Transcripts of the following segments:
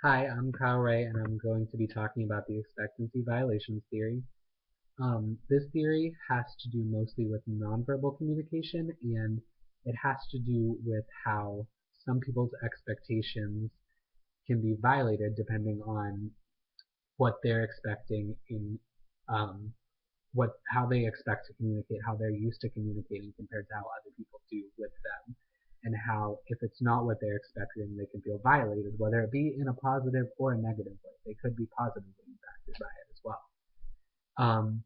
Hi, I'm Kyle Ray, and I'm going to be talking about the expectancy violations theory. This theory has to do mostly with nonverbal communication, and it has to do with how some people's expectations can be violated depending on what they're expecting in how they expect to communicate, how they're used to communicating compared to how other people do with them, and how if it's not what they're expecting, they can feel violated, whether it be in a positive or a negative way. They could be positively impacted by it as well. Um,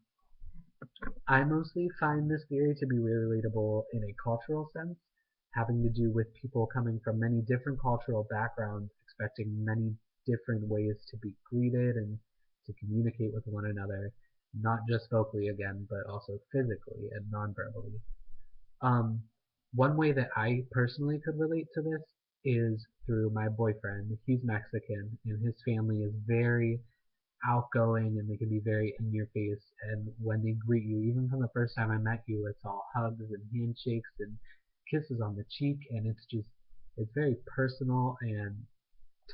I mostly find this theory to be really relatable in a cultural sense, having to do with people coming from many different cultural backgrounds, expecting many different ways to be greeted and to communicate with one another, not just vocally again, but also physically and non-verbally. Um, One way that I personally could relate to this is through my boyfriend. He's Mexican, and his family is very outgoing and they can be very in your face. And when they greet you, even from the first time I met you, it's all hugs and handshakes and kisses on the cheek, and it's very personal and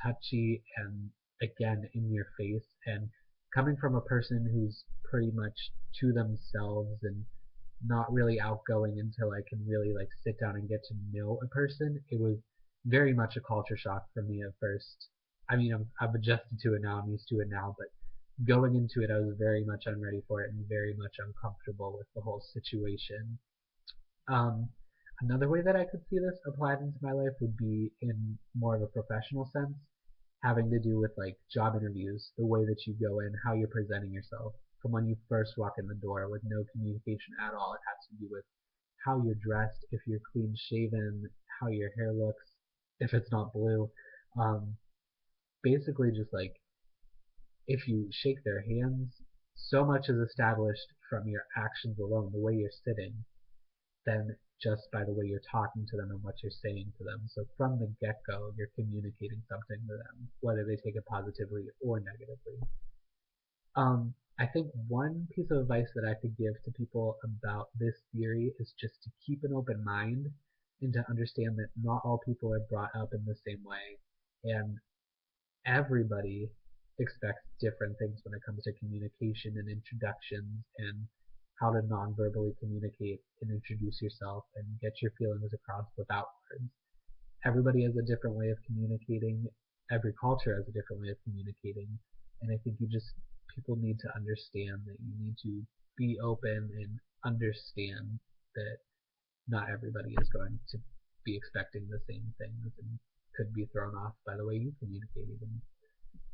touchy and again in your face. And coming from a person who's pretty much to themselves and not really outgoing until I can really like sit down and get to know a person, it was very much a culture shock for me at first. I mean, I've adjusted to it now, I'm used to it now, but going into it, I was very much unready for it and very much uncomfortable with the whole situation. Um, Another way that I could see this applied into my life would be in more of a professional sense, having to do with like job interviews, the way that you go in, how you're presenting yourself. From when you first walk in the door with no communication at all, it has to do with how you're dressed, if you're clean shaven, how your hair looks, if it's not blue. Um, Basically, just like if you shake their hands, so much is established from your actions alone, the way you're sitting, than just by the way you're talking to them and what you're saying to them. So from the get-go, you're communicating something to them, whether they take it positively or negatively. I think one piece of advice that I could give to people about this theory is just to keep an open mind and to understand that not all people are brought up in the same way, and everybody expects different things when it comes to communication and introductions and how to non-verbally communicate and introduce yourself and get your feelings across without words. Everybody has a different way of communicating. Every culture has a different way of communicating. And I think people need to understand that you need to be open and understand that not everybody is going to be expecting the same things and could be thrown off by the way you communicate even.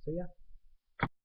So yeah,